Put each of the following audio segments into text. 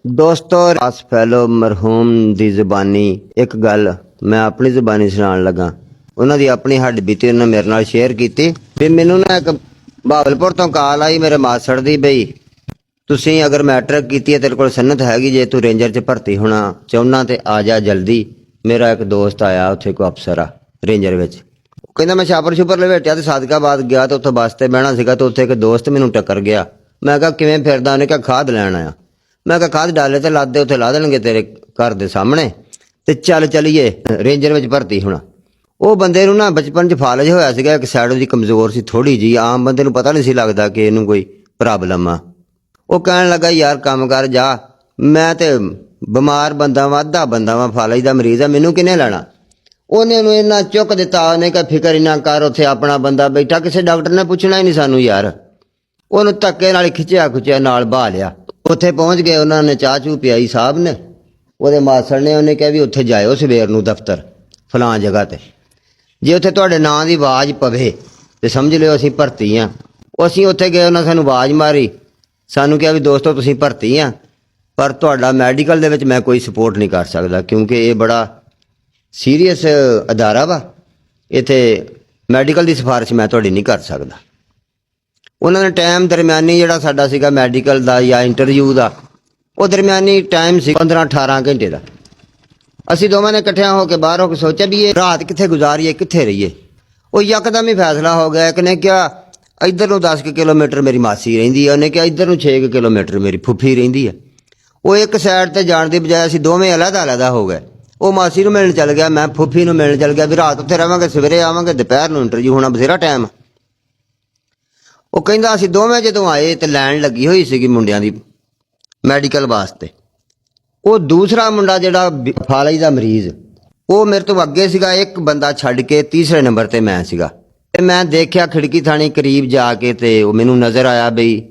दोस्तों आस फैलो मरहूम दी ज़बानी एक गल मैं अपनी ज़बानी सुनान लगा। उन्हां दी अपनी हड्ड बीती उन्हें मेरे नाल शेयर की। भी मैनू ना एक बहावलपुर तो कॉल आई मेरे मासड़ दी, बई तुसीं अगर मैट्रिक की है, तेरे को सन्नत हैगी, जे तू रेंजर च भर्ती होना चाहुंदा ते आ जा जल्दी। मेरा एक दोस्त आया उत्थे कोई अफसर आ रेंजर विच, कहंदा मैं छापर छुपर लवेटिया ते सादकाबाद गया तो उत्थे बस ते बहना सीगा, तो उत्थे एक दोस्त मैनू टक्कर गया। मैं कहा किवें फिरदा? उन्हें कहा खाद लैण आया। मैं कहा खाद डाले ते लादे उत्थे ला देणगे तेरे घर दे सामने, ते चल चलीए रेंजर विच भर्ती होना। ਉਹ ਬੰਦੇ ਨੂੰ ਨਾ ਬਚਪਨ 'ਚ ਫਾਲਜ ਹੋਇਆ ਸੀਗਾ, ਇੱਕ ਸਾਈਡ ਉਹਦੀ ਕਮਜ਼ੋਰ ਸੀ ਥੋੜੀ ਜੀ, ਆਮ ਬੰਦੇ ਨੂੰ ਪਤਾ ਨਹੀਂ ਸੀ ਲੱਗਦਾ ਕਿ ਇਹਨੂੰ ਕੋਈ ਪ੍ਰੋਬਲਮ ਆ। ਉਹ ਕਹਿਣ ਲੱਗਾ ਯਾਰ ਕੰਮ ਕਰ ਜਾ, ਮੈਂ ਤੇ ਬਿਮਾਰ ਬੰਦਾ ਵਾਂ, ਅੱਧਾ ਬੰਦਾ ਵਾਂ, ਫਾਲਜ ਦਾ ਮਰੀਜ਼ ਆ, ਮੈਨੂੰ ਕਿਹਨੇ ਲੈਣਾ। ਉਹਨੇ ਨੂੰ ਇੰਨਾ ਚੁੱਕ ਦਿੱਤਾ, ਉਹਨੇ ਕਿਹਾ ਫਿਕਰ ਹੀ ਨਾ ਕਰ, ਉੱਥੇ ਆਪਣਾ ਬੰਦਾ ਬੈਠਾ, ਕਿਸੇ ਡਾਕਟਰ ਨੇ ਪੁੱਛਣਾ ਹੀ ਨਹੀਂ ਸਾਨੂੰ ਯਾਰ। ਉਹਨੂੰ ਧੱਕੇ ਨਾਲ ਖਿੱਚਿਆ ਖੁੱਚਿਆ ਨਾਲ ਬਾਹ ਲਿਆ। ਉੱਥੇ ਪਹੁੰਚ ਗਏ, ਉਹਨਾਂ ਨੇ ਚਾਹ ਚੂਹ ਪਿਆਈ ਸਾਹਿਬ ਨੇ, ਉਹਦੇ ਮਾਸੜ ਨੇ। ਉਹਨੇ ਕਿਹਾ ਵੀ ਉੱਥੇ ਜਾਇਓ ਸਵੇਰ ਨੂੰ ਦਫ਼ਤਰ ਫਲਾਂ ਜਗ੍ਹਾ 'ਤੇ, ਜੇ ਉੱਥੇ ਤੁਹਾਡੇ ਨਾਂ ਦੀ ਆਵਾਜ਼ ਪਵੇ ਤੇ ਸਮਝ ਲਿਓ ਅਸੀਂ ਭਰਤੀ ਆ। ਉਹ ਅਸੀਂ ਉੱਥੇ ਗਏ, ਉਹਨਾਂ ਸਾਨੂੰ ਆਵਾਜ਼ ਮਾਰੀ, ਸਾਨੂੰ ਕਿਹਾ ਵੀ ਦੋਸਤੋ ਤੁਸੀਂ ਭਰਤੀ ਆ, ਪਰ ਤੁਹਾਡਾ ਮੈਡੀਕਲ ਦੇ ਵਿੱਚ ਮੈਂ ਕੋਈ ਸਪੋਰਟ ਨਹੀਂ ਕਰ ਸਕਦਾ, ਕਿਉਂਕਿ ਇਹ ਬੜਾ ਸੀਰੀਅਸ ਅਦਾਰਾ ਵਾ, ਇੱਥੇ ਮੈਡੀਕਲ ਦੀ ਸਿਫਾਰਿਸ਼ ਮੈਂ ਤੁਹਾਡੀ ਨਹੀਂ ਕਰ ਸਕਦਾ। ਉਹਨਾਂ ਨੇ ਟਾਈਮ ਦਰਮਿਆਨੀ ਜਿਹੜਾ ਸਾਡਾ ਸੀਗਾ ਮੈਡੀਕਲ ਦਾ ਜਾਂ ਇੰਟਰਵਿਊ ਦਾ, ਉਹ ਦਰਮਿਆਨੀ ਟਾਈਮ ਸੀ 15-18 ਘੰਟੇ ਦਾ। ਅਸੀਂ ਦੋਵਾਂ ਨੇ ਇਕੱਠਿਆਂ ਹੋ ਕੇ ਬਾਹਰ ਹੋ ਕੇ ਸੋਚਿਆ ਵੀ ਇਹ ਰਾਤ ਕਿੱਥੇ ਗੁਜ਼ਾਰੀਏ, ਕਿੱਥੇ ਰਹੀਏ। ਉਹ ਯਕਦਮ ਹੀ ਫੈਸਲਾ ਹੋ ਗਿਆ। ਇੱਕ ਨੇ ਕਿਹਾ ਇੱਧਰ ਨੂੰ 10 ਕਿਲੋਮੀਟਰ ਮੇਰੀ ਮਾਸੀ ਰਹਿੰਦੀ ਹੈ, ਉਹਨੇ ਕਿਹਾ ਇੱਧਰ ਨੂੰ 6 ਕਿਲੋਮੀਟਰ ਮੇਰੀ ਫੁੱਫੀ ਰਹਿੰਦੀ ਹੈ। ਉਹ ਇੱਕ ਸਾਈਡ 'ਤੇ ਜਾਣ ਦੀ ਬਜਾਏ ਅਸੀਂ ਦੋਵੇਂ ਅਲੱਗ ਹੋ ਗਏ। ਉਹ ਮਾਸੀ ਨੂੰ ਮਿਲਣ ਚੱਲ ਗਿਆ, ਮੈਂ ਫੁੱਫੀ ਨੂੰ ਮਿਲਣ ਚੱਲ ਗਿਆ, ਵੀ ਰਾਤ ਉੱਥੇ ਰਹਾਂਗੇ, ਸਵੇਰੇ ਆਵਾਂਗੇ, ਦੁਪਹਿਰ ਨੂੰ ਇੰਟਰਵਿਊ ਹੋਣਾ, ਬਥੇਰਾ ਟਾਈਮ। ਉਹ ਕਹਿੰਦਾ ਅਸੀਂ ਦੋਵੇਂ ਜਦੋਂ ਆਏ ਤੇ ਲਾਈਨ ਲੱਗੀ ਹੋਈ ਸੀਗੀ ਮੁੰਡਿਆਂ ਦੀ ਮੈਡੀਕਲ ਵਾਸਤੇ। ਉਹ ਦੂਸਰਾ ਮੁੰਡਾ ਜਿਹੜਾ ਫਾਲਜ ਦਾ ਮਰੀਜ਼, ਉਹ ਮੇਰੇ ਤੋਂ ਅੱਗੇ ਸੀਗਾ, ਇੱਕ ਬੰਦਾ ਛੱਡ ਕੇ ਤੀਸਰੇ ਨੰਬਰ 'ਤੇ ਮੈਂ ਸੀਗਾ। ਤੇ ਮੈਂ ਦੇਖਿਆ ਖਿੜਕੀ ਥਾਣੀ ਕਰੀਬ ਜਾ ਕੇ, ਤੇ ਉਹ ਮੈਨੂੰ ਨਜ਼ਰ ਆਇਆ ਬਈ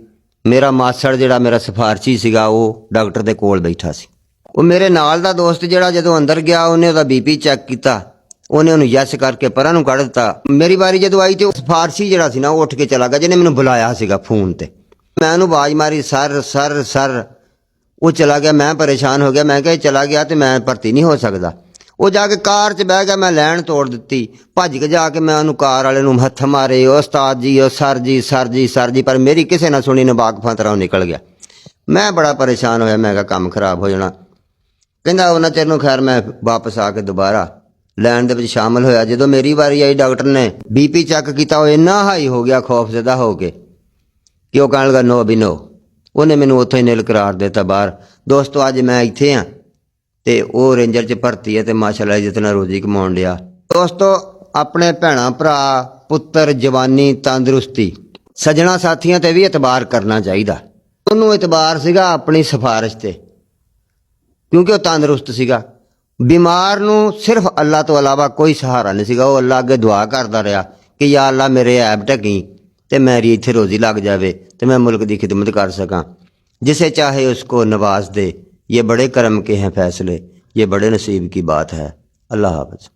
ਮੇਰਾ ਮਾਸੜ ਜਿਹੜਾ ਮੇਰਾ ਸਿਫਾਰਸ਼ੀ ਸੀਗਾ ਉਹ ਡਾਕਟਰ ਦੇ ਕੋਲ ਬੈਠਾ ਸੀ। ਉਹ ਮੇਰੇ ਨਾਲ ਦਾ ਦੋਸਤ ਜਿਹੜਾ ਜਦੋਂ ਅੰਦਰ ਗਿਆ, ਉਹਨੇ ਉਹਦਾ BP ਚੈੱਕ ਕੀਤਾ, ਉਹਨੇ ਉਹਨੂੰ ਯੈਸ ਕਰਕੇ ਪਰਾਂ ਨੂੰ ਕੱਢ ਦਿੱਤਾ। ਮੇਰੀ ਵਾਰੀ ਜਦੋਂ ਆਈ ਤੇ ਉਹ ਸਿਫਾਰਸ਼ੀ ਜਿਹੜਾ ਸੀ ਨਾ ਉਹ ਉੱਠ ਕੇ ਚਲਾ ਗਿਆ, ਜਿਹਨੇ ਮੈਨੂੰ ਬੁਲਾਇਆ ਸੀਗਾ ਫੋਨ ਤੇ। ਮੈਂ ਉਹਨੂੰ ਆਵਾਜ਼ ਮਾਰੀ ਸਰ ਸਰ ਸਰ, ਉਹ ਚਲਾ ਗਿਆ। ਮੈਂ ਪਰੇਸ਼ਾਨ ਹੋ ਗਿਆ, ਮੈਂ ਕਿਹਾ ਚਲਾ ਗਿਆ ਤੇ ਮੈਂ ਭਰਤੀ ਨਹੀਂ ਹੋ ਸਕਦਾ। ਉਹ ਜਾ ਕੇ ਕਾਰ 'ਚ ਬਹਿ ਗਿਆ, ਮੈਂ ਲੈਣ ਤੋੜ ਦਿੱਤੀ, ਭੱਜ ਕੇ ਜਾ ਕੇ ਮੈਂ ਉਹਨੂੰ ਕਾਰ ਵਾਲੇ ਨੂੰ ਹੱਥ ਮਾਰੇ, ਉਹ ਉਸਤਾਦ ਜੀ, ਉਹ ਸਰ ਜੀ ਸਰ ਜੀ ਸਰ ਜੀ, ਪਰ ਮੇਰੀ ਕਿਸੇ ਨਾ ਸੁਣੀ, ਨਵਾਕਫਾਂ ਤਰ੍ਹਾਂ ਨਿਕਲ ਗਿਆ। ਮੈਂ ਬੜਾ ਪਰੇਸ਼ਾਨ ਹੋਇਆ, ਮੈਂ ਕਿਹਾ ਕੰਮ ਖਰਾਬ ਹੋ ਜਾਣਾ। ਕਹਿੰਦਾ ਉਹਨਾਂ ਚਿਰ ਨੂੰ ਖੈਰ ਮੈਂ ਵਾਪਸ ਆ ਕੇ ਦੁਬਾਰਾ ਲੈਣ ਦੇ ਵਿੱਚ ਸ਼ਾਮਲ ਹੋਇਆ। ਜਦੋਂ ਮੇਰੀ ਵਾਰੀ ਆਈ, ਡਾਕਟਰ ਨੇ BP ਚੈੱਕ ਕੀਤਾ, ਉਹ ਇੰਨਾ ਹਾਈ ਹੋ ਗਿਆ ਖੌਫਜ਼ਦਾ ਹੋ ਕੇ ਕਿ ਉਹ ਕਹਿਣ ਲੱਗਾ ਨੋ ਵੀ ਨੋ। ਉਹਨੇ ਮੈਨੂੰ ਉੱਥੋਂ ਹੀ ਨਿਲ ਕਰਾਰ ਦਿੱਤਾ ਬਾਹਰ। ਦੋਸਤੋ ਅੱਜ ਮੈਂ ਇੱਥੇ ਹਾਂ ਤੇ ਉਹ ਰੇਂਜਰ 'ਚ ਭਰਤੀ ਹੈ ਤੇ ਮਾਸ਼ਾਅੱਲਾ ਜਿਤਨਾ ਰੋਜ਼ੀ ਕਮਾਉਣ ਡਿਆ। ਦੋਸਤੋ ਆਪਣੇ ਭੈਣਾਂ ਭਰਾ ਪੁੱਤਰ ਜਵਾਨੀ ਤੰਦਰੁਸਤੀ ਸੱਜਣਾ ਸਾਥੀਆਂ 'ਤੇ ਵੀ ਇਤਬਾਰ ਕਰਨਾ ਚਾਹੀਦਾ। ਉਹਨੂੰ ਇਤਬਾਰ ਸੀਗਾ ਆਪਣੀ ਸਿਫਾਰਿਸ਼ 'ਤੇ, ਕਿਉਂਕਿ ਉਹ ਤੰਦਰੁਸਤ ਸੀਗਾ। ਬਿਮਾਰ ਨੂੰ ਸਿਰਫ ਅੱਲਾ ਤੋਂ ਇਲਾਵਾ ਕੋਈ ਸਹਾਰਾ ਨਹੀਂ ਸੀਗਾ। ਉਹ ਅੱਲਾ ਅੱਗੇ ਦੁਆ ਕਰਦਾ ਰਿਹਾ ਕਿ ਯਾ ਅੱਲਾ ਮੇਰੇ ਐਬ ਢਕੀ ਤੇ ਮੇਰੀ ਇੱਥੇ ਰੋਜ਼ੀ ਲੱਗ ਜਾਵੇ ਤੇ मैं मुल्क की खिदमत कर सकां। जिसे चाहे उसको नवाज दे, ये बड़े करम के हैं फैसले, ये बड़े नसीब की बात है। अल्लाह हाफ़िज़।